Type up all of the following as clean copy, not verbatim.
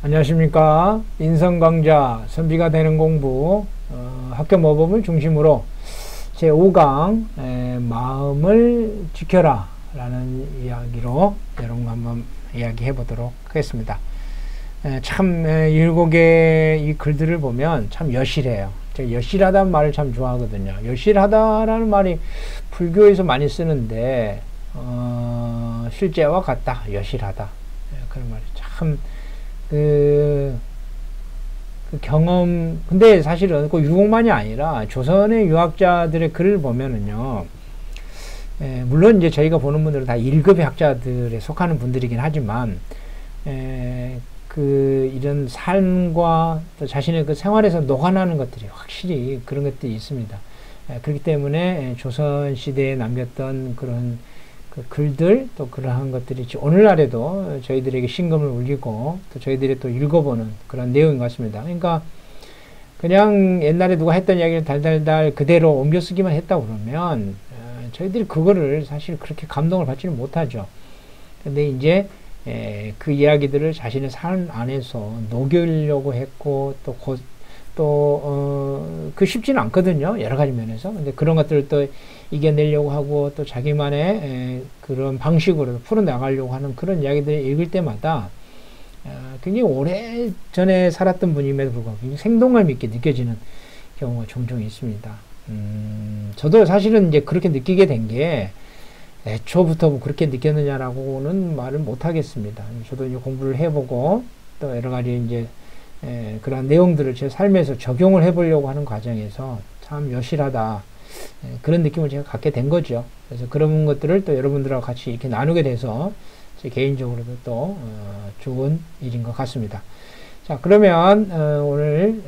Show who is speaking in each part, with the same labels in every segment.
Speaker 1: 안녕하십니까. 인성강좌 선비가 되는 공부 학교 모범을 중심으로 제5강 마음을 지켜라 라는 이야기로 여러분과 한번 이야기해 보도록 하겠습니다. 참 7개의 이 글들을 보면 참 여실해요. 제가 여실하다는 말을 참 좋아하거든요. 여실하다라는 말이 불교에서 많이 쓰는데 실제와 같다, 여실하다, 그런 말이 참 그 경험. 근데 사실은 그 유곡만이 아니라 조선의 유학자들의 글을 보면은요, 물론 이제 저희가 보는 분들은 다 1급의 학자들에 속하는 분들이긴 하지만 이런 삶과 또 자신의 그 생활에서 녹아나는 것들이 확실히 그런 것들이 있습니다. 그렇기 때문에 조선 시대에 남겼던 그런 그 글들, 또 그러한 것들이 오늘날에도 저희들에게 심금을 울리고 또 저희들이 또 읽어보는 그런 내용인 것 같습니다. 그러니까 그냥 옛날에 누가 했던 이야기를 달달달 그대로 옮겨 쓰기만 했다 그러면 저희들이 그거를 사실 그렇게 감동을 받지는 못하죠. 근데 이제 그 이야기들을 자신의 삶 안에서 녹이려고 했고 그 쉽지는 않거든요. 여러 가지 면에서. 근데 그런 것들을 또 이겨내려고 하고 또 자기만의 그런 방식으로 풀어나가려고 하는 그런 이야기들을 읽을 때마다 굉장히 오래 전에 살았던 분임에도 불구하고 굉장히 생동감 있게 느껴지는 경우가 종종 있습니다. 저도 사실은 이제 그렇게 느끼게 된 게 애초부터 뭐 그렇게 느꼈느냐라고는 말을 못 하겠습니다. 저도 이제 공부를 해보고 또 여러 가지 이제 그런 내용들을 제 삶에서 적용을 해보려고 하는 과정에서 참 여실하다, 그런 느낌을 제가 갖게 된 거죠. 그래서 그런 것들을 또 여러분들하고 같이 이렇게 나누게 돼서 제 개인적으로도 또 좋은 일인 것 같습니다. 자, 그러면 오늘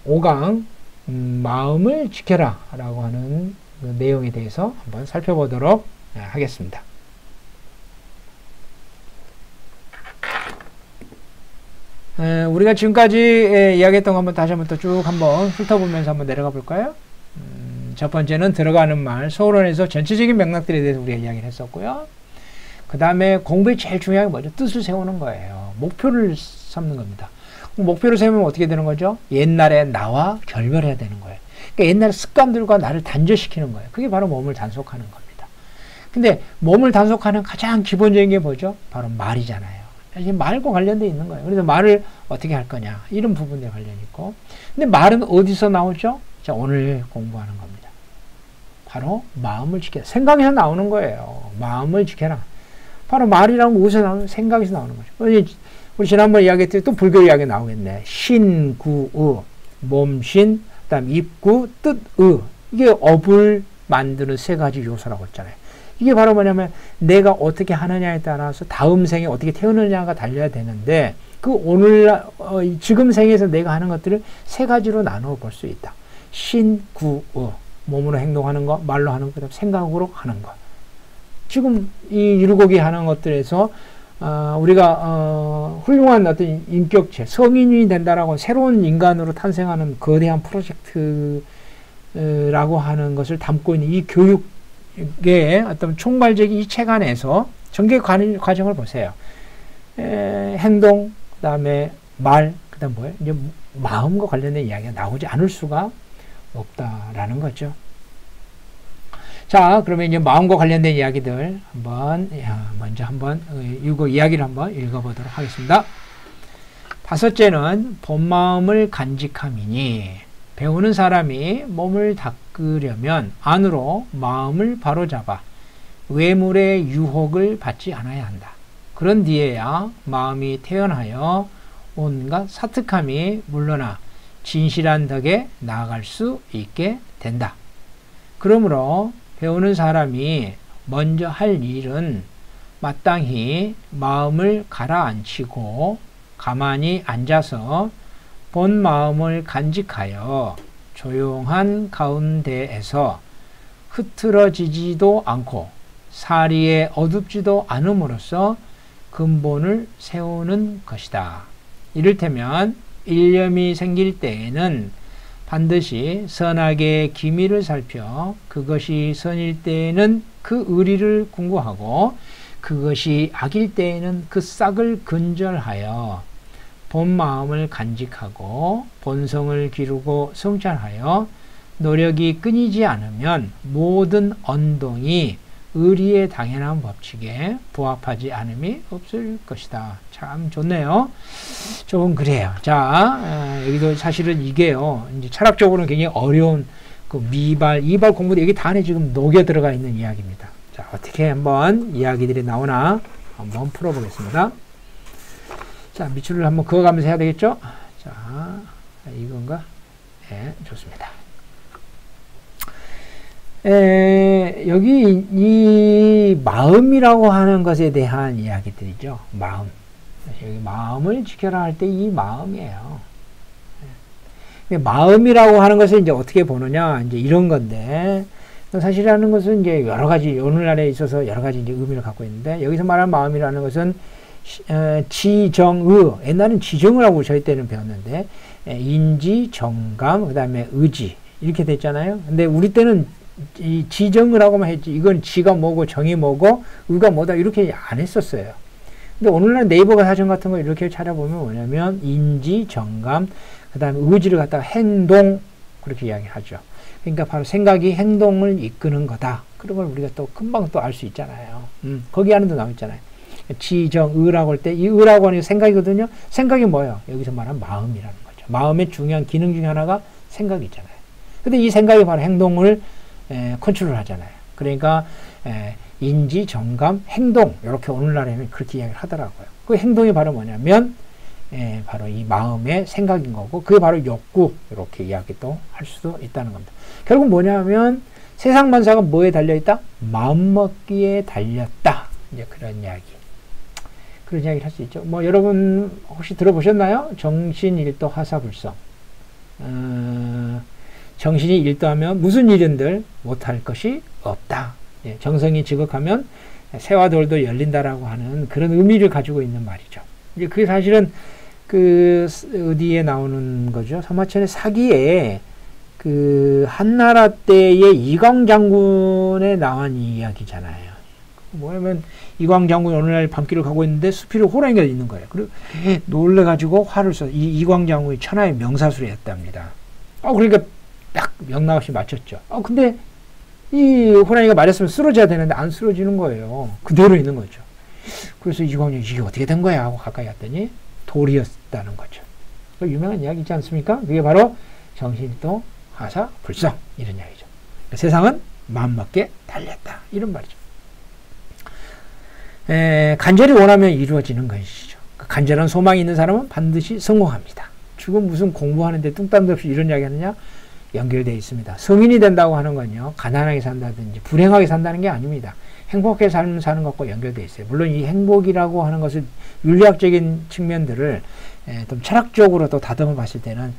Speaker 1: 5강 마음을 지켜라 라고 하는 그 내용에 대해서 한번 살펴보도록 하겠습니다. 우리가 지금까지 이야기했던 거 한번 다시 한번 또 쭉 한번 훑어보면서 한번 내려가 볼까요? 첫 번째는 들어가는 말, 서론에서 전체적인 맥락들에 대해서 우리가 이야기를 했었고요. 그 다음에 공부의 제일 중요한 게 뭐죠? 뜻을 세우는 거예요. 목표를 삼는 겁니다. 목표를 세우면 어떻게 되는 거죠? 옛날에 나와 결별해야 되는 거예요. 그러니까 옛날 습관들과 나를 단절시키는 거예요. 그게 바로 몸을 단속하는 겁니다. 근데 몸을 단속하는 가장 기본적인 게 뭐죠? 바로 말이잖아요. 이게 말과 관련되어 있는 거예요. 그래서 말을 어떻게 할 거냐, 이런 부분에 관련이 있고. 근데 말은 어디서 나오죠? 자, 오늘 공부하는 겁니다. 바로 마음을 지켜라. 생각에서 나오는 거예요. 마음을 지켜라. 바로 말이라는 건 어디서 나오는? 생각에서 나오는 거죠. 우리 지난번 이야기했더니 또 불교 이야기 나오겠네. 신, 구, 의. 몸신, 그 다음 입구, 뜻, 의. 이게 업을 만드는 세 가지 요소라고 했잖아요. 이게 바로 뭐냐면 내가 어떻게 하느냐에 따라서 다음 생에 어떻게 태어느냐가 달려야 되는데, 지금 생에서 내가 하는 것들을 세 가지로 나누어 볼 수 있다. 신, 구, 의. 몸으로 행동하는 거, 말로 하는 거, 생각으로 하는 거. 지금 이 율곡이 하는 것들에서 우리가 훌륭한 어떤 인격체, 성인이 된다라고 새로운 인간으로 탄생하는 거대한 프로젝트라고 하는 것을 담고 있는 이 교육의 어떤 총괄적인 이 책 안에서 전개 과정을 보세요. 행동, 그 다음에 말, 그 다음 뭐예요? 이제 마음과 관련된 이야기가 나오지 않을 수가 없다라는 거죠. 자, 그러면 이제 마음과 관련된 이야기들 먼저 한번 이야기를 한번 읽어보도록 하겠습니다. 다섯째는 본마음을 간직함이니, 배우는 사람이 몸을 닦으려면 안으로 마음을 바로잡아 외물의 유혹을 받지 않아야 한다. 그런 뒤에야 마음이 태연하여 온갖 사특함이 물러나 진실한 덕에 나아갈 수 있게 된다. 그러므로 배우는 사람이 먼저 할 일은 마땅히 마음을 가라앉히고 가만히 앉아서 본 마음을 간직하여 조용한 가운데에서 흐트러지지도 않고 사리에 어둡지도 않음으로써 근본을 세우는 것이다. 이를테면 일념이 생길 때에는 반드시 선악의 기미를 살펴 그것이 선일 때에는 그 의리를 궁구하고 그것이 악일 때에는 그 싹을 근절하여 본 마음을 간직하고 본성을 기르고 성찰하여 노력이 끊이지 않으면 모든 언동이 의리의 당연한 법칙에 부합하지 않음이 없을 것이다. 참 좋네요. 조금 그래요. 자, 여기도 사실은 이게요, 이제 철학적으로는 굉장히 어려운 그 미발, 이발 공부도 여기 다 안에 지금 녹여 들어가 있는 이야기입니다. 자, 어떻게 한번 이야기들이 나오나 한번 풀어보겠습니다. 자, 밑줄을 한번 그어가면서 해야 되겠죠? 자, 이건가? 네, 좋습니다. 여기 이 마음이라고 하는 것에 대한 이야기들이죠. 마음. 여기 마음을 지켜라 할 때 이 마음이에요. 마음이라고 하는 것을 이제 어떻게 보느냐, 이제 이런 건데, 사실이라는 것은 이제 여러 가지, 오늘날에 있어서 여러 가지 이제 의미를 갖고 있는데, 여기서 말하는 마음이라는 것은 지정의, 옛날엔 지정을 하고 저희 때는 배웠는데, 인지, 정감, 그 다음에 의지, 이렇게 됐잖아요. 근데 우리 때는 이 지정을 하고만 했지, 이건 지가 뭐고 정이 뭐고 의가 뭐다 이렇게 안 했었어요. 근데 오늘날 네이버가 사전 같은 거 이렇게 찾아보면 뭐냐면 인지, 정감, 그 다음에 의지를 갖다가 행동, 그렇게 이야기하죠. 그러니까 바로 생각이 행동을 이끄는 거다. 그런 걸 우리가 또 금방 또 알 수 있잖아요. 거기 안에도 나와 있잖아요. 지정, 의라고 할 때 이 의라고 하는 게 생각이거든요. 생각이 뭐예요? 여기서 말하는 마음이라는 거죠. 마음의 중요한 기능 중에 하나가 생각이잖아요. 근데 이 생각이 바로 행동을 컨트롤 하잖아요. 그러니까 인지, 정감, 행동, 이렇게 오늘날에는 그렇게 이야기를 하더라고요. 그 행동이 바로 뭐냐면 바로 이 마음의 생각인 거고, 그게 바로 욕구, 이렇게 이야기도 할 수도 있다는 겁니다. 결국 뭐냐면 세상 만사가 뭐에 달려있다? 마음먹기에 달렸다. 이제 그런 이야기. 그런 이야기를 할 수 있죠. 뭐 여러분 혹시 들어보셨나요? 정신일도 하사불성. 정신이 일도하면 무슨 일인들 못할 것이 없다. 예, 정성이 지극하면 새와 돌도 열린다라고 하는 그런 의미를 가지고 있는 말이죠. 이제 그게 사실은 그 어디에 나오는 거죠? 서마천의 사기에 그 한나라 때의 이광 장군에 나온 이야기잖아요. 뭐냐면 이광 장군이 어느 날 밤길을 가고 있는데 수필에 호랑이가 있는 거예요. 그리고 놀래가지고 화를 써. 이 이광 장군이 천하의 명사수였답니다. 그러니까 딱 명나없이 맞췄죠. 근데 이 호랑이가 맞았으면 쓰러져야 되는데 안 쓰러지는 거예요. 그대로 있는 거죠. 그래서 이광이 이게 어떻게 된 거야 하고 가까이 갔더니 돌이었다는 거죠. 유명한 이야기 있지 않습니까? 그게 바로 정신일도 하사 불성, 이런 이야기죠. 세상은 마음먹기에 달렸다, 이런 말이죠. 간절히 원하면 이루어지는 것이죠. 간절한 소망이 있는 사람은 반드시 성공합니다. 지금 무슨 공부하는데 뚱딴 데 없이 이런 이야기 하느냐? 연결되어 있습니다. 성인이 된다고 하는 건요, 가난하게 산다든지 불행하게 산다는 게 아닙니다. 행복하게 사는 것과 연결되어 있어요. 물론 이 행복이라고 하는 것을 윤리학적인 측면들을 좀 철학적으로 또 다듬어 봤을 때는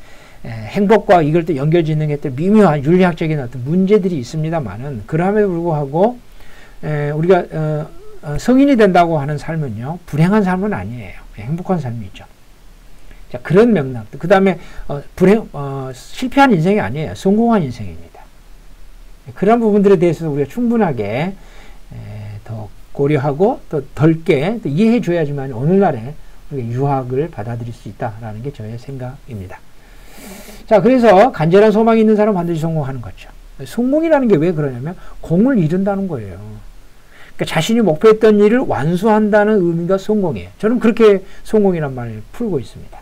Speaker 1: 행복과 이걸 또 연결짓는 게 또 미묘한 윤리학적인 어떤 문제들이 있습니다만은, 그럼에도 불구하고 우리가 성인이 된다고 하는 삶은요, 불행한 삶은 아니에요. 행복한 삶이죠. 자, 그런 맥락들. 그 다음에 실패한 인생이 아니에요. 성공한 인생입니다. 그런 부분들에 대해서 우리가 충분하게 더 고려하고 또 덜게 또 이해해 줘야지만 오늘날에 우리가 유학을 받아들일 수 있다라는 게 저의 생각입니다. 자, 그래서 간절한 소망이 있는 사람은 반드시 성공하는 거죠. 성공이라는 게 왜 그러냐면 공을 이룬다는 거예요. 그러니까 자신이 목표했던 일을 완수한다는 의미가 성공이에요. 저는 그렇게 성공이란 말을 풀고 있습니다.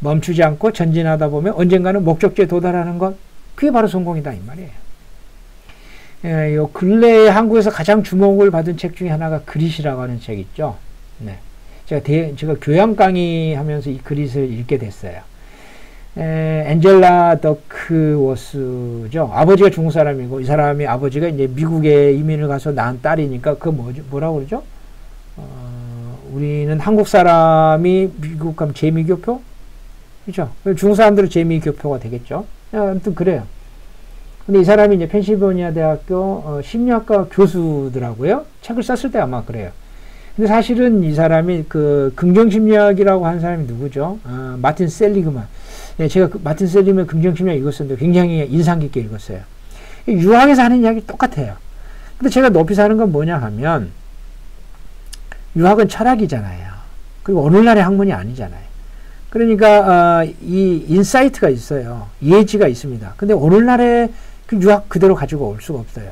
Speaker 1: 멈추지 않고 전진하다 보면 언젠가는 목적지에 도달하는 것, 그게 바로 성공이다, 이 말이에요. 요 근래에 한국에서 가장 주목을 받은 책 중에 하나가 그릿이라고 하는 책 있죠. 네. 제가 교양 강의 하면서 이 그릿을 읽게 됐어요. 엔젤라 더크워스죠. 아버지가 중국 사람이고, 이 사람이 아버지가 이제 미국에 이민을 가서 낳은 딸이니까, 뭐라고 그러죠? 우리는 한국 사람이 미국 가면 재미교표? 그죠? 중국 사람들은 재미교표가 되겠죠. 아무튼 그래요. 근데 이 사람이 이제 펜실베니아 대학교 심리학과 교수더라고요. 책을 썼을 때 아마 그래요. 근데 사실은 이 사람이 그 긍정심리학이라고 하는 사람이 누구죠? 마틴 셀리그만. 제가 마틴 셀리그만 긍정심리학 읽었었는데 굉장히 인상 깊게 읽었어요. 유학에서 하는 이야기 똑같아요. 근데 제가 높이 사는 건 뭐냐 하면, 유학은 철학이잖아요. 그리고 오늘날의 학문이 아니잖아요. 그러니까 이 인사이트가 있어요. 예지가 있습니다. 근데 오늘날의 그 유학 그대로 가지고 올 수가 없어요.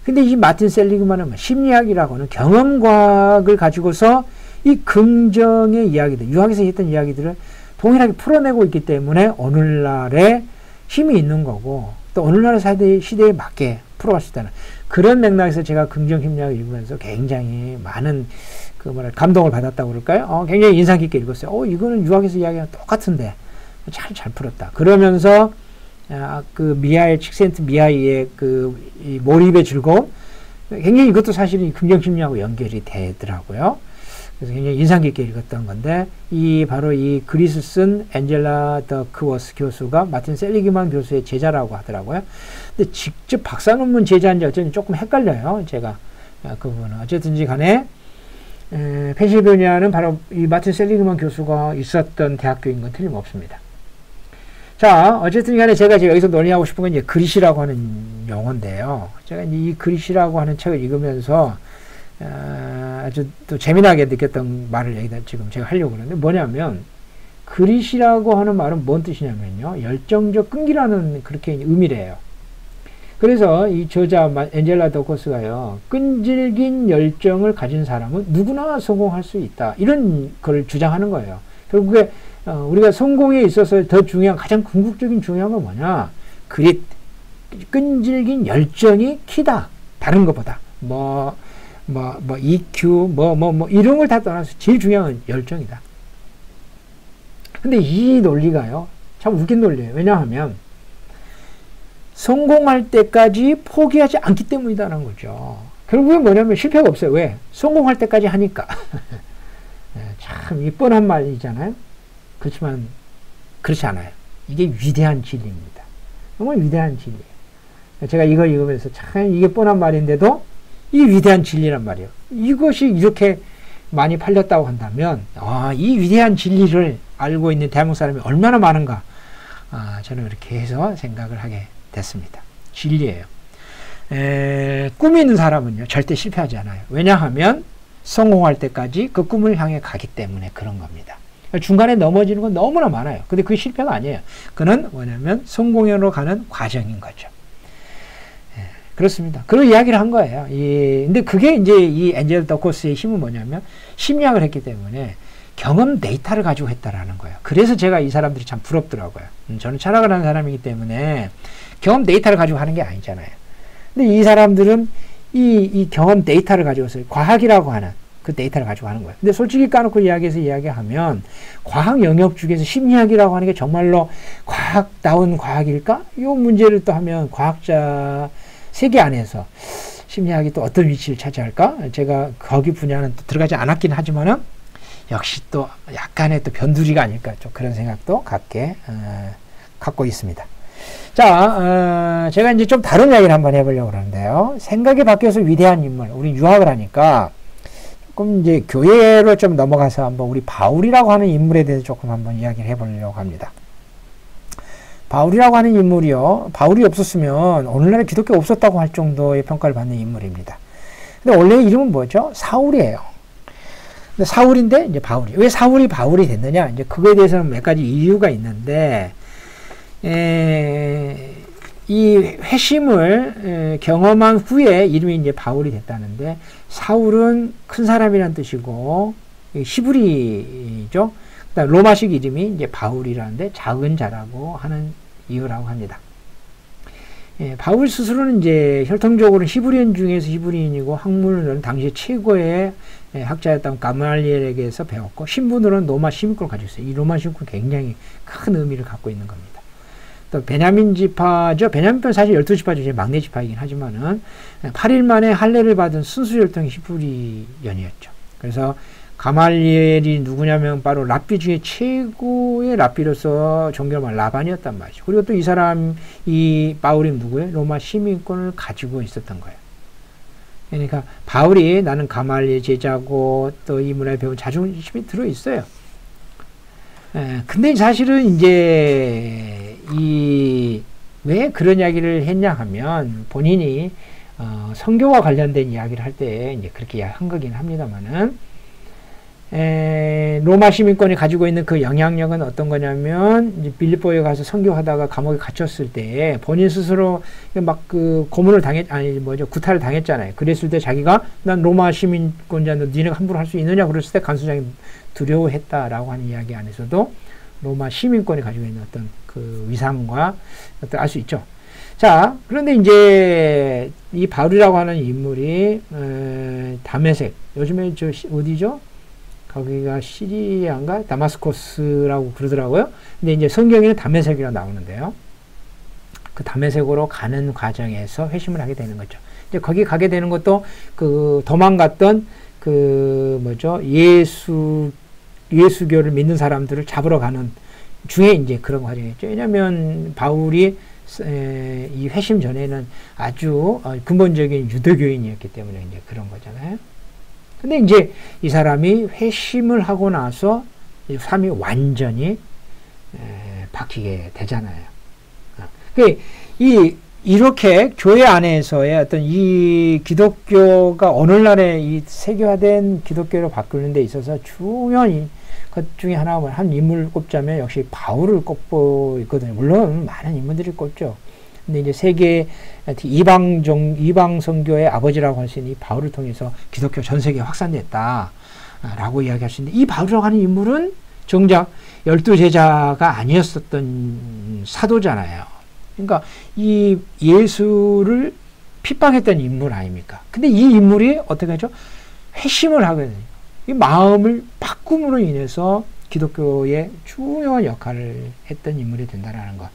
Speaker 1: 근데 이 마틴 셀리그만은 심리학이라고 하는 경험과학을 가지고서 이 긍정의 이야기들, 유학에서 했던 이야기들을 동일하게 풀어내고 있기 때문에 오늘날에 힘이 있는 거고, 또 오늘날의 시대에 맞게 풀어갈 수 있다는 그런 맥락에서 제가 긍정 심리학을 읽으면서 굉장히 많은 감동을 받았다고 그럴까요? 굉장히 인상 깊게 읽었어요. 이거는 유학에서 이야기랑 똑같은데 잘 풀었다. 그러면서 그 미하일 칙센트 미하이의 이 몰입의 즐거움, 굉장히 이것도 사실은 긍정 심리학하고 연결이 되더라고요. 그래서 굉장히 인상 깊게 읽었던 건데, 바로 이 글을 쓴 앤젤라 더크워스 교수가 마틴 셀리그만 교수의 제자라고 하더라고요. 근데 직접 박사 논문 제자인지 어쩐지 조금 헷갈려요. 제가 그 부분은 어쨌든지 간에 펜실베니아는 바로 이 마틴 셀리그만 교수가 있었던 대학교인 건 틀림없습니다. 자, 어쨌든 간에 제가 이제 여기서 논의하고 싶은 건 이제 그릿이라고 하는 용어인데요. 제가 이제 이 그릿이라고 하는 책을 읽으면서 아주 또 재미나게 느꼈던 말을 여기다 지금 제가 하려고 그러는데, 뭐냐면 그릿이라고 하는 말은 뭔 뜻이냐면요, 열정적 끈기라는 그렇게 의미래요. 그래서 이 저자 앤젤라 더커스가요, 끈질긴 열정을 가진 사람은 누구나 성공할 수 있다, 이런 걸 주장하는 거예요. 결국에 우리가 성공에 있어서 더 중요한, 가장 궁극적인 중요한 건 뭐냐, 그릿, 끈질긴 열정이 키다. 다른 것보다 EQ 이런 걸 다 떠나서 제일 중요한 건 열정이다. 근데 이 논리가요, 참 웃긴 논리예요. 왜냐하면 성공할 때까지 포기하지 않기 때문이다라는 거죠. 결국에 뭐냐면 실패가 없어요. 왜? 성공할 때까지 하니까. 참 이 뻔한 말이잖아요. 그렇지만 그렇지 않아요. 이게 위대한 진리입니다. 정말 위대한 진리예요. 제가 이걸 읽으면서 참 이게 뻔한 말인데도 이 위대한 진리란 말이에요. 이것이 이렇게 많이 팔렸다고 한다면, 이 위대한 진리를 알고 있는 대한민국 사람이 얼마나 많은가, 저는 그렇게 해서 생각을 하게 됐습니다. 진리예요. 꿈이 있는 사람은요, 절대 실패하지 않아요. 왜냐하면 성공할 때까지 그 꿈을 향해 가기 때문에 그런 겁니다. 중간에 넘어지는 건 너무나 많아요. 근데 그게 실패가 아니에요. 그는 뭐냐면 성공으로 가는 과정인 거죠. 그렇습니다. 그런 이야기를 한 거예요. 근데 그게 이제 이 앤젤라 더커스의 힘은 뭐냐면 심리학을 했기 때문에 경험 데이터를 가지고 했다라는 거예요. 그래서 제가 이 사람들이 참 부럽더라고요. 저는 철학을 하는 사람이기 때문에 경험 데이터를 가지고 하는 게 아니잖아요. 근데 이 사람들은 이 경험 데이터를 가지고서 과학이라고 하는 그 데이터를 가지고 하는 거예요. 근데 솔직히 까놓고 이야기하면 과학 영역 중에서 심리학이라고 하는 게 정말로 과학다운 과학일까? 이 문제를 또 하면 과학자 세계 안에서 심리학이 또 어떤 위치를 차지할까? 제가 거기 분야는 또 들어가지 않았긴 하지만은 역시 또 약간의 또 변두리가 아닐까, 좀 그런 생각도 갖고 있습니다. 자, 제가 이제 좀 다른 이야기를 한번 해보려고 그러는데요. 생각이 바뀌어서 위대한 인물, 우리 유학을 하니까 조금 이제 교회로 좀 넘어가서 한번 우리 바울이라고 하는 인물에 대해서 조금 한번 이야기를 해보려고 합니다. 바울이라고 하는 인물이요, 바울이 없었으면 오늘날에 기독교 없었다고 할 정도의 평가를 받는 인물입니다. 근데 원래 이름은 뭐죠? 사울이에요. 근데 사울인데 이제 바울이, 왜 사울이 바울이 됐느냐? 이제 그거에 대해서는 몇 가지 이유가 있는데, 이 회심을 경험한 후에 이름이 이제 바울이 됐다는데, 사울은 큰 사람이란 뜻이고 히브리죠. 그다음 로마식 이름이 이제 바울이라는데 작은 자라고 하는 이유라고 합니다. 바울 스스로는 이제 혈통적으로는 히브리인 중에서 히브리인이고, 학문으로는 당시 최고의 학자였던 가말리엘에게서 배웠고, 신분으로는 로마 시민권을 가지고 있어요. 이 로마 시민권 굉장히 큰 의미를 갖고 있는 겁니다. 또 베냐민 지파죠. 베냐민은 사실 12지파 중에 막내 지파이긴 하지만은 8일 만에 할례를 받은 순수 혈통 히브리연이었죠. 그래서 가말리엘이 누구냐면 바로 랍비 중에 최고의 랍비로서 존경할 라반이었단 말이죠. 그리고 또 이 사람, 이 바울이 누구예요? 로마 시민권을 가지고 있었던 거예요. 그러니까 바울이 나는 가말리엘 제자고 또 이 문화에 배운 자존심이 들어있어요. 근데 사실은 이제 왜 그런 이야기를 했냐 하면, 본인이 성교와 관련된 이야기를 할 때 이제 그렇게 한 거긴 합니다만은, 로마 시민권이 가지고 있는 그 영향력은 어떤 거냐면, 이제 빌립보에 가서 선교하다가 감옥에 갇혔을 때 본인 스스로 막 그 고문을 구타를 당했잖아요. 그랬을 때 자기가 난 로마 시민권자인데 니네가 함부로 할 수 있느냐 그랬을 때 간수장이 두려워했다라고 하는 이야기 안에서도 로마 시민권이 가지고 있는 어떤 그 위상과 어떤 알 수 있죠. 자, 그런데 이제 이 바울이라고 하는 인물이 다메섹, 요즘에 저 어디죠? 거기가 시리아인가 다마스코스라고 그러더라고요. 근데 이제 성경에는 다메섹이라고 나오는데요. 그 다메섹으로 가는 과정에서 회심을 하게 되는 거죠. 이제 거기 가게 되는 것도 그 도망갔던 그 뭐죠? 예수교를 믿는 사람들을 잡으러 가는 중에 이제 그런 과정이었죠. 왜냐면 바울이 이 회심 전에는 아주 근본적인 유대교인이었기 때문에 이제 그런 거잖아요. 근데 이제 이 사람이 회심을 하고 나서 삶이 완전히 바뀌게 되잖아요. 이렇게 교회 안에서의 어떤 이 기독교가 오늘날의 이 세계화된 기독교로 바꾸는 데 있어서 중요한 것 중에 한 인물을 꼽자면 역시 바울을 꼽고 있거든요. 물론 많은 인물들이 꼽죠. 근데 이제 세계 이방 선교의 아버지라고 할 수 있는 이 바울을 통해서 기독교 전 세계에 확산됐다라고 이야기할 수 있는데, 이 바울이라고 하는 인물은 정작 12제자가 아니었었던 사도잖아요. 그러니까 이 예수를 핍박했던 인물 아닙니까? 근데 이 인물이 어떻게 하죠? 회심을 하거든요. 이 마음을 바꿈으로 인해서 기독교의 중요한 역할을 했던 인물이 된다라는 것.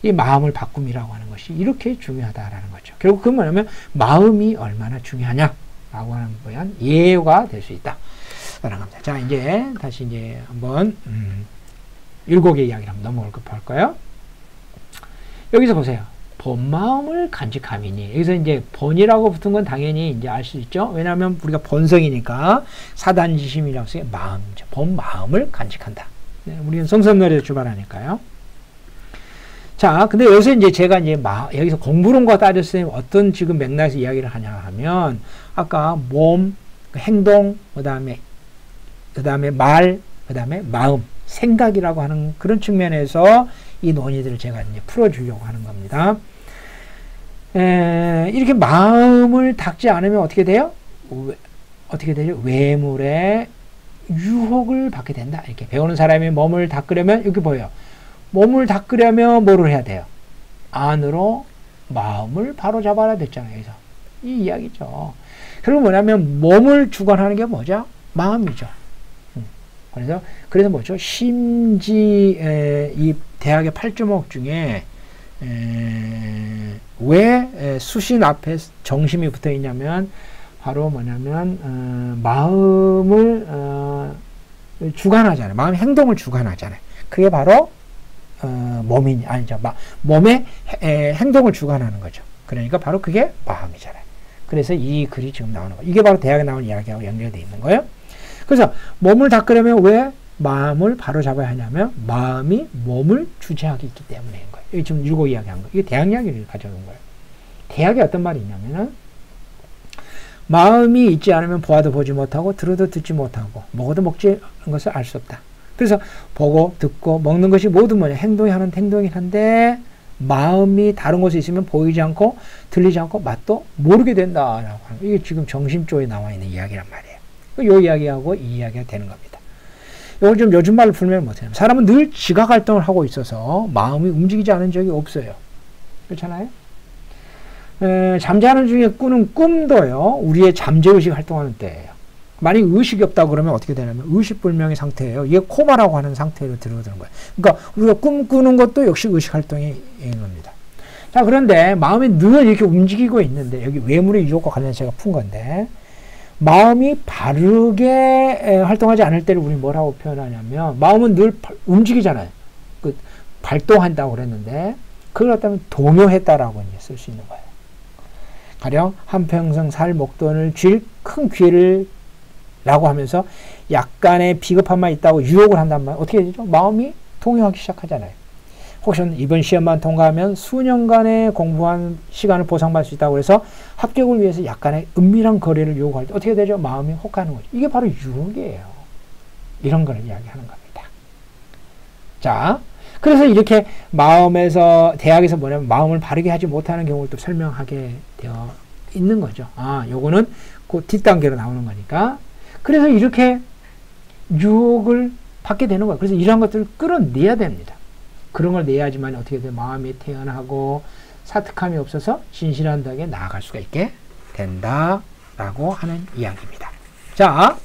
Speaker 1: 이 마음을 바꿈이라고 하는 것이 이렇게 중요하다라는 거죠. 결국 그건 뭐냐면 마음이 얼마나 중요하냐라고 하는 거에 예가 될 수 있다라는 겁니다. 자, 이제 다시 이제 한번 7개의 이야기를 한번 넘어가 볼까요? 여기서 보세요. 본 마음을 간직함이니. 여기서 이제 본이라고 붙은 건 당연히 이제 알 수 있죠. 왜냐하면 우리가 본성이니까 사단지심이라고 해서 마음이죠. 본 마음을 간직한다. 네, 우리는 성선날에서 출발하니까요. 자, 근데 여기서 이제 제가 이제 여기서 공부론과 따졌을 때 어떤 지금 맥락에서 이야기를 하냐 하면, 아까 몸, 행동, 그 다음에 말, 그 다음에 마음, 생각이라고 하는 그런 측면에서 이 논의들을 제가 이제 풀어주려고 하는 겁니다. 이렇게 마음을 닦지 않으면 어떻게 돼요? 어떻게 되죠? 외물의 유혹을 받게 된다. 이렇게 배우는 사람이 몸을 닦으려면 이렇게 보여요. 몸을 닦으려면 뭐를 해야 돼요? 안으로 마음을 바로 잡아야 됐잖아요. 여기서 이 이야기죠. 그리고 뭐냐면 몸을 주관하는 게 뭐죠? 마음이죠. 그래서 뭐죠? 이 대학의 8주목 중에 왜 수신 앞에 정심이 붙어 있냐면 바로 뭐냐면 마음을 주관하잖아요. 마음 행동을 주관하잖아요. 그게 바로 몸의 행동을 주관하는 거죠. 그러니까 바로 그게 마음이잖아요. 그래서 이 글이 지금 나오는 거예요. 이게 바로 대학에 나온 이야기하고 연결되어 있는 거예요. 그래서 몸을 닦으려면 왜 마음을 바로 잡아야 하냐면 마음이 몸을 주체하기 있기 때문인 거예요. 여기 지금 7 이야기한 거. 이게 대학 이야기를 가져온 거예요. 대학에 어떤 말이 있냐면은 마음이 있지 않으면 보아도 보지 못하고 들어도 듣지 못하고 먹어도 먹지 않는 것을 알 수 없다. 그래서 보고 듣고 먹는 것이 모두 뭐냐? 행동이 하는 행동이긴 한데 마음이 다른 곳에 있으면 보이지 않고 들리지 않고 맛도 모르게 된다라고 하는 거예요. 이게 지금 정심조에 나와 있는 이야기란 말이에요. 이 이야기하고 이 이야기가 되는 겁니다. 이걸 좀 요즘 말로 풀면 뭐냐면 사람은 늘 지각 활동을 하고 있어서 마음이 움직이지 않은 적이 없어요. 그렇잖아요? 잠자는 중에 꾸는 꿈도요. 우리의 잠재의식 활동하는 때예요. 만약 의식이 없다고 그러면 어떻게 되냐면 의식불명의 상태예요. 이게 코마라고 하는 상태로 들어오는 거예요. 그러니까 우리가 꿈 꾸는 것도 역시 의식 활동인 겁니다. 자, 그런데 마음이 늘 이렇게 움직이고 있는데 여기 외물의 유혹과 관련해서 제가 푼 건데 마음이 바르게 활동하지 않을 때를 우리 뭐라고 표현하냐면 마음은 늘 움직이잖아요. 발동한다고 그랬는데 그걸 갖다면 동요했다라고 이제 쓸 수 있는 거예요. 가령 한평생 살 목돈을 쥘 큰 기회를 라고 하면서 약간의 비겁함만 있다고 유혹을 한단 말이에요. 어떻게 되죠? 마음이 동요하기 시작하잖아요. 혹시 이번 시험만 통과하면 수년간의 공부한 시간을 보상받을 수 있다고 해서 합격을 위해서 약간의 은밀한 거래를 요구할 때 어떻게 되죠? 마음이 혹하는 거죠. 이게 바로 유혹이에요. 이런 걸 이야기하는 겁니다. 자, 그래서 이렇게 마음에서, 대학에서 뭐냐면 마음을 바르게 하지 못하는 경우를 또 설명하게 되어 있는 거죠. 아, 요거는 그 뒷단계로 나오는 거니까. 그래서 이렇게 유혹을 받게 되는 거예요. 그래서 이런 것들을 끌어내야 됩니다. 그런 걸 내야지만 어떻게 돼? 마음이 태연하고 사특함이 없어서 진실한 덕에 나아갈 수가 있게 된다라고 하는 이야기입니다. 자,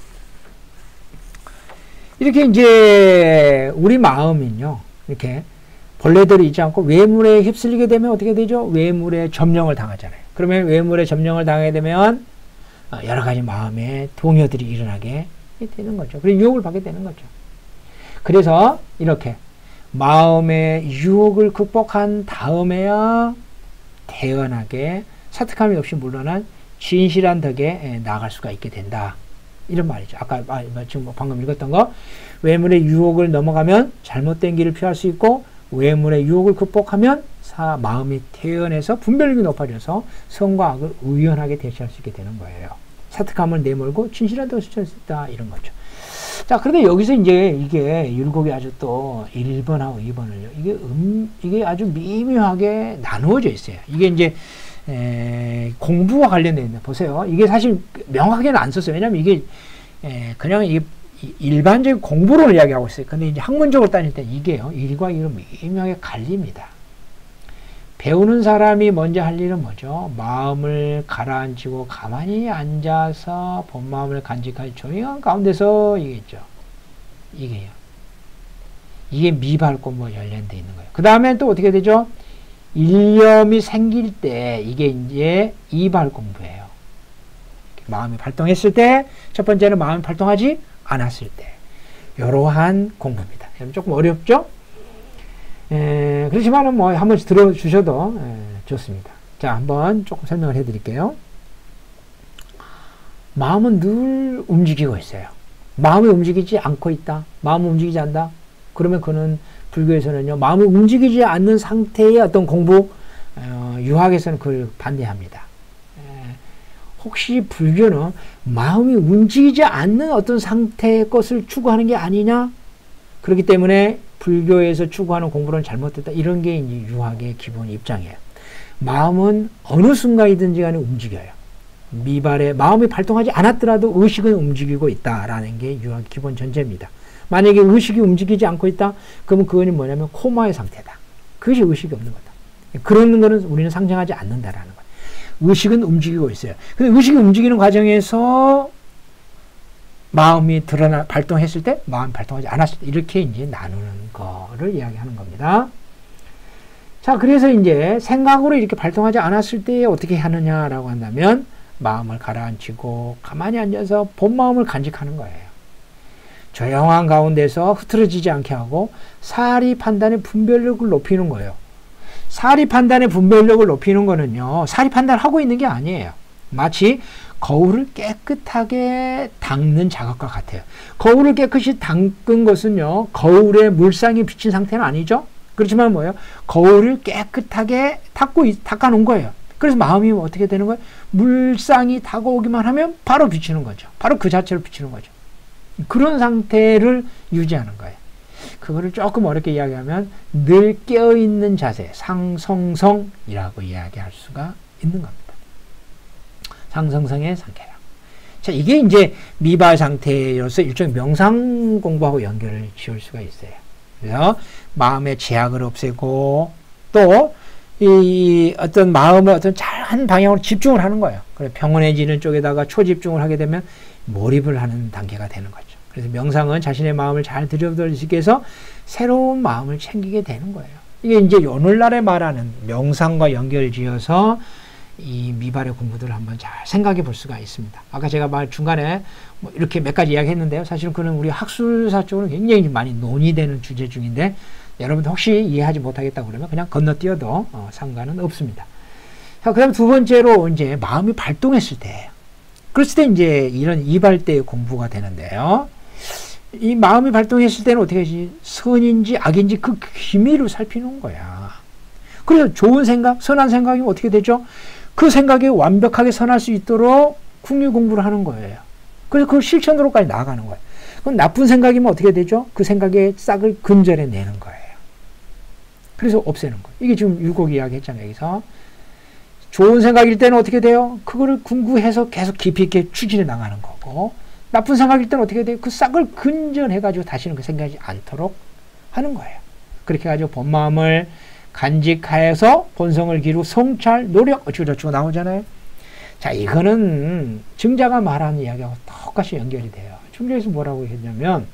Speaker 1: 이렇게 이제 우리 마음은요, 이렇게 본래대로 있지 않고 외물에 휩쓸리게 되면 어떻게 되죠? 외물에 점령을 당하잖아요. 그러면 외물에 점령을 당하게 되면 여러 가지 마음의 동요들이 일어나게 되는 거죠. 그리고 유혹을 받게 되는 거죠. 그래서 이렇게 마음의 유혹을 극복한 다음에야 태연하게 사특함이 없이 물러난 진실한 덕에 나아갈 수가 있게 된다. 이런 말이죠. 아까 지금 방금 읽었던 거, 외물의 유혹을 넘어가면 잘못된 길을 피할 수 있고, 외물의 유혹을 극복하면 마음이 태연해서 분별력이 높아져서 선과 악을 의연하게 대처할 수 있게 되는 거예요. 사특함을 내몰고 진실한 덕을 실천할 수 있다. 이런 거죠. 자, 그런데 여기서 이제 이게 율곡이 아주 또 1번하고 2번을요. 이게 아주 미묘하게 나누어져 있어요. 이게 이제 공부와 관련되어 있는데 보세요. 이게 사실 명확하게는 안 썼어요. 왜냐면 이게 그냥 이게 일반적인 공부로 이야기하고 있어요. 근데 이제 학문적으로 따질 때 이게요. 1과 2로 미묘하게 갈립니다. 배우는 사람이 먼저 할 일은 뭐죠? 마음을 가라앉히고 가만히 앉아서 본 마음을 간직할 조용한 가운데서 이게죠. 이게요. 이게 미발공부와 관련되어 있는 거예요. 그 다음에 또 어떻게 되죠? 일념이 생길 때 이게 이제 이발공부예요. 마음이 발동했을 때, 첫 번째는 마음이 발동하지 않았을 때, 이러한 공부입니다. 조금 어렵죠? 그렇지만은 뭐 한 번씩 들어주셔도 좋습니다. 자, 한번 조금 설명을 해드릴게요. 마음은 늘 움직이고 있어요. 마음이 움직이지 않고 있다. 마음은 움직이지 않는다. 그러면 그는 불교에서는요, 마음이 움직이지 않는 상태의 어떤 공부, 유학에서는 그걸 반대합니다. 혹시 불교는 마음이 움직이지 않는 어떤 상태의 것을 추구하는 게 아니냐? 그렇기 때문에 불교에서 추구하는 공부는 잘못됐다. 이런 게 이제 유학의 기본 입장이에요. 마음은 어느 순간이든지 간에 움직여요. 미발에 마음이 발동하지 않았더라도 의식은 움직이고 있다라는 게 유학의 기본 전제입니다. 만약에 의식이 움직이지 않고 있다? 그러면 그거는 뭐냐면 코마의 상태다. 그것이 의식이 없는 거다. 그런 거는 우리는 상정하지 않는다라는 거예요. 의식은 움직이고 있어요. 근데 의식이 움직이는 과정에서 마음이 발동했을 때, 마음이 발동하지 않았을 때, 이렇게 이제 나누는 거를 이야기하는 겁니다. 자, 그래서 이제 생각으로 이렇게 발동하지 않았을 때 어떻게 하느냐라고 한다면, 마음을 가라앉히고 가만히 앉아서 본 마음을 간직하는 거예요. 조용한 가운데서 흐트러지지 않게 하고 사리 판단의 분별력을 높이는 거예요. 사리 판단의 분별력을 높이는 거는요, 사리 판단을 하고 있는 게 아니에요. 마치 거울을 깨끗하게 닦는 작업과 같아요. 거울을 깨끗이 닦은 것은요, 거울에 물상이 비친 상태는 아니죠. 그렇지만 뭐예요? 거울을 깨끗하게 닦아 놓은 거예요. 그래서 마음이 어떻게 되는 거예요? 물상이 다가오기만 하면 바로 비치는 거죠. 바로 그 자체로 비치는 거죠. 그런 상태를 유지하는 거예요. 그거를 조금 어렵게 이야기하면 늘 깨어있는 자세, 상성성이라고 이야기할 수가 있는 겁니다. 상성성의 상태라. 자, 이게 이제 미발 상태로서 일종의 명상 공부하고 연결을 지을 수가 있어요. 그래서 마음의 제약을 없애고 또 이 어떤 마음을 어떤 잘한 방향으로 집중을 하는 거예요. 그래 평온해지는 쪽에다가 초집중을 하게 되면 몰입을 하는 단계가 되는 거죠. 그래서 명상은 자신의 마음을 잘 들여다보기 위해서 새로운 마음을 챙기게 되는 거예요. 이게 이제 오늘날에 말하는 명상과 연결지어서 이 미발의 공부들을 한번 잘 생각해 볼 수가 있습니다. 아까 제가 중간에 뭐 이렇게 몇 가지 이야기 했는데요. 사실은 그는 우리 학술사 쪽으로 굉장히 많이 논의되는 주제 중인데 여러분들 혹시 이해하지 못하겠다 그러면 그냥 건너뛰어도 상관은 없습니다. 자, 그 다음 두 번째로 이제 마음이 발동했을 때, 그랬을 때 이제 이런 이발대의 공부가 되는데요. 이 마음이 발동했을 때는 어떻게 하지? 선인지 악인지 그 기미를 살피는 거야. 그래서 좋은 생각, 선한 생각이 어떻게 되죠? 그 생각이 완벽하게 선할 수 있도록 국리 공부를 하는 거예요. 그래서 그 실천으로까지 나아가는 거예요. 그럼 나쁜 생각이면 어떻게 되죠? 그 생각의 싹을 근절해 내는 거예요. 그래서 없애는 거예요. 이게 지금 율곡 이야기 했잖아요. 여기서. 좋은 생각일 때는 어떻게 돼요? 그거를 궁구해서 계속 깊이 있게 추진해 나가는 거고, 나쁜 생각일 때는 어떻게 돼요? 그 싹을 근절해가지고 다시는 그 생각하지 않도록 하는 거예요. 그렇게 해가지고 본 마음을 간직하여서 본성을 기르고 성찰, 노력, 어쩌고저쩌고 나오잖아요. 자, 이거는 증자가 말하는 이야기하고 똑같이 연결이 돼요. 증자에서 뭐라고 했냐면,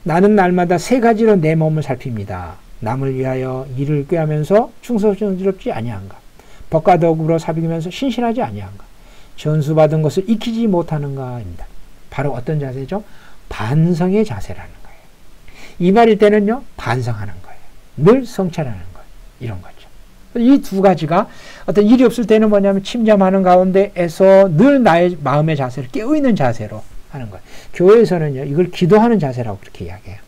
Speaker 1: 나는 날마다 세 가지로 내 몸을 살핍니다. 남을 위하여 일을 꾀하면서 충성스럽지 아니한가. 법과 덕으로 사비기면서 신실하지 아니한가. 전수받은 것을 익히지 못하는가입니다. 바로 어떤 자세죠? 반성의 자세라는 거예요. 이 말일 때는요, 반성하는 거예요. 늘 성찰하는 거예요. 이런 거죠. 이 두 가지가 어떤 일이 없을 때는 뭐냐면 침잠하는 가운데에서 늘 나의 마음의 자세를 깨어있는 자세로 하는 거예요. 교회에서는요, 이걸 기도하는 자세라고 그렇게 이야기해요.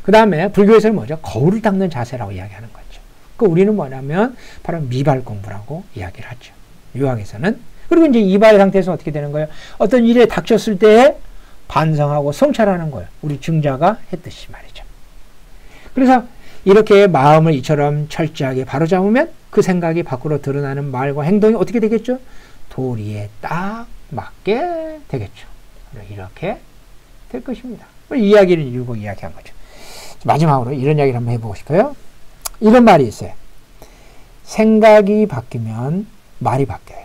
Speaker 1: 그 다음에 불교에서는 뭐죠? 거울을 닦는 자세라고 이야기하는 거죠. 그 우리는 뭐냐면 바로 미발 공부라고 이야기를 하죠. 유학에서는. 그리고 이제 이발 상태에서 어떻게 되는 거예요? 어떤 일에 닥쳤을 때 반성하고 성찰하는 거예요. 우리 증자가 했듯이 말이죠. 그래서 이렇게 마음을 이처럼 철저하게 바로잡으면 그 생각이 밖으로 드러나는 말과 행동이 어떻게 되겠죠? 도리에 딱 맞게 되겠죠. 이렇게 될 것입니다. 이 이야기를 일부 이야기한 거죠. 마지막으로 이런 이야기를 한번 해보고 싶어요. 이런 말이 있어요. 생각이 바뀌면 말이 바뀌어요.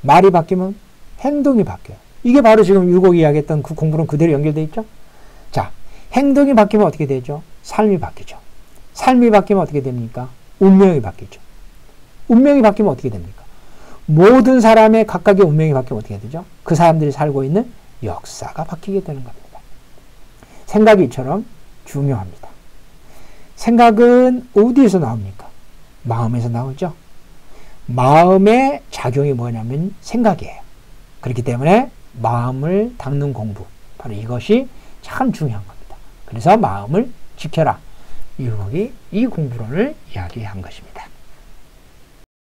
Speaker 1: 말이 바뀌면 행동이 바뀌어요. 이게 바로 지금 율곡이 이야기했던 그 공부랑 그대로 연결되어 있죠? 자, 행동이 바뀌면 어떻게 되죠? 삶이 바뀌죠. 삶이 바뀌면 어떻게 됩니까? 운명이 바뀌죠. 운명이 바뀌면 어떻게 됩니까? 모든 사람의 각각의 운명이 바뀌면 어떻게 되죠? 그 사람들이 살고 있는 역사가 바뀌게 되는 겁니다. 생각이 이처럼 중요합니다. 생각은 어디에서 나옵니까? 마음에서 나오죠. 마음의 작용이 뭐냐면 생각이에요. 그렇기 때문에 마음을 닦는 공부, 바로 이것이 참 중요한 겁니다. 그래서 마음을 지켜라. 율곡이 이 공부론을 이야기한 것입니다.